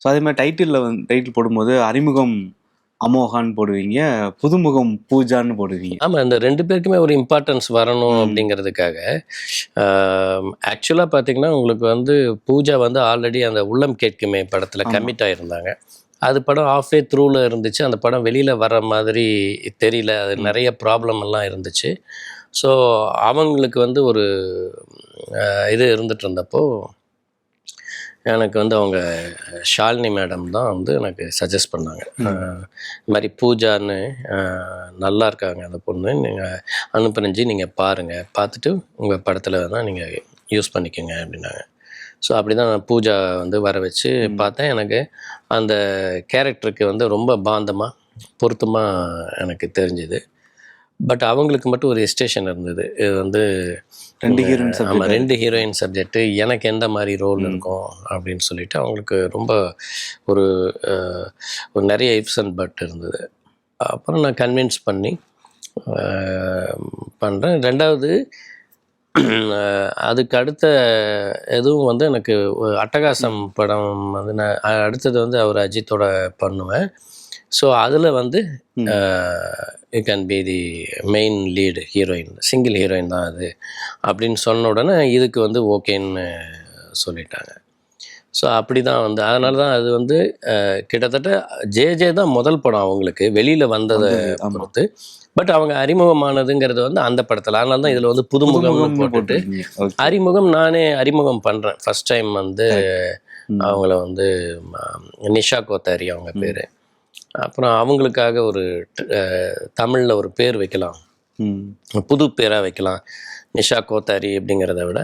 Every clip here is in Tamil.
ஸோ அதே மாதிரி டைட்டில் போடும்போது அறிமுகம் அமோகான்னு போடுவீங்க, புதுமுகம் பூஜான்னு போடுவீங்க. ஆமாம், இந்த 2 பேருக்குமே ஒரு இம்பார்ட்டன்ஸ் வரணும் அப்படிங்கிறதுக்காக. ஆக்சுவலாக பார்த்தீங்கன்னா உங்களுக்கு வந்து பூஜா வந்து ஆல்ரெடி அந்த உள்ளம் கேட்குமே படத்தில் கமிட் ஆகியிருந்தாங்க. அது படம் ஆஃப்வே த்ரூவில் இருந்துச்சு. அந்த படம் வெளியில் வர மாதிரி தெரியல. அது நிறைய ப்ராப்ளம் எல்லாம் இருந்துச்சு. ஸோ அவங்களுக்கு வந்து ஒரு இது இருந்துட்டு இருந்தப்போ எனக்கு வந்து அவங்க ஷாலினி மேடம் தான் வந்து எனக்கு சஜஸ்ட் பண்ணாங்க. இது மாதிரி பூஜான்னு நல்லா இருக்காங்க அந்த பொண்ணு, நீங்கள் அனுப்புனஞ்சி நீங்கள் பாருங்கள், பார்த்துட்டு உங்கள் படத்தில் தான் நீங்கள் யூஸ் பண்ணிக்கோங்க அப்படின்னாங்க. ஸோ அப்படி தான் நான் பூஜா வந்து வர வச்சு பார்த்தேன். எனக்கு அந்த கேரக்டருக்கு வந்து ரொம்ப பாந்தமாக பொருத்தமாக எனக்கு தெரிஞ்சுது. பட் அவங்களுக்கு மட்டும் ஒரு எஸ்டேஷன் இருந்தது. இது வந்து 2 ஹீரோயின் சப்ஜெக்ட்டு, எனக்கு எந்த மாதிரி ரோல் இருக்கும் அப்படின்னு சொல்லிட்டு அவங்களுக்கு ரொம்ப ஒரு நிறைய இஃப்ஸ் அண்ட் பட் இருந்தது. அப்புறம் நான் கன்வின்ஸ் பண்ணி பண்ணுறேன். 2வது அதுக்கு அடுத்த எதுவும் வந்து எனக்கு அட்டகாசம் படம் வந்து நான் அடுத்தது வந்து அவர் அஜித்தோட பண்ணுவேன். ஸோ அதில் வந்து you can be the main lead heroine, single heroine தான் அது அப்படின்னு சொன்ன உடனே இதுக்கு வந்து ஓகேன்னு சொல்லிட்டாங்க. ஸோ அப்படி தான் வந்து அதனால தான் அது வந்து கிட்டத்தட்ட ஜே தான் முதல் படம் அவங்களுக்கு வெளியில் வந்ததை பொறுத்து. பட் அவங்க அறிமுகமானதுங்கிறது வந்து அந்த படத்தில். அதனால தான் இதில் வந்து புதுமுகம்னு போட்டுட்டு நானே அறிமுகம் பண்ணுறேன். ஃபஸ்ட் டைம் வந்து அவங்கள வந்து நிஷா கோத்தாரி அவங்க பேர். அப்புறம் அவங்களுக்காக ஒரு தமிழில் ஒரு பேர் வைக்கலாம், புது பேராக வைக்கலாம், நிஷா கோத்தாரி அப்படிங்கிறத விட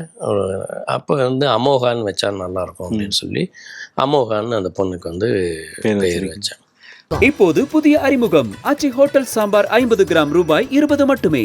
அப்போ வந்து அமோகான்னு வச்சா நல்லாயிருக்கும் அப்படின்னு சொல்லி அமோகான்னு அந்த பொண்ணுக்கு வந்து பேர் வச்சேன். இப்போது புதிய அறிமுகம் ஆச்சி ஹோட்டல் சாம்பார் 50 கிராம் ரூபாய் 20 மட்டுமே.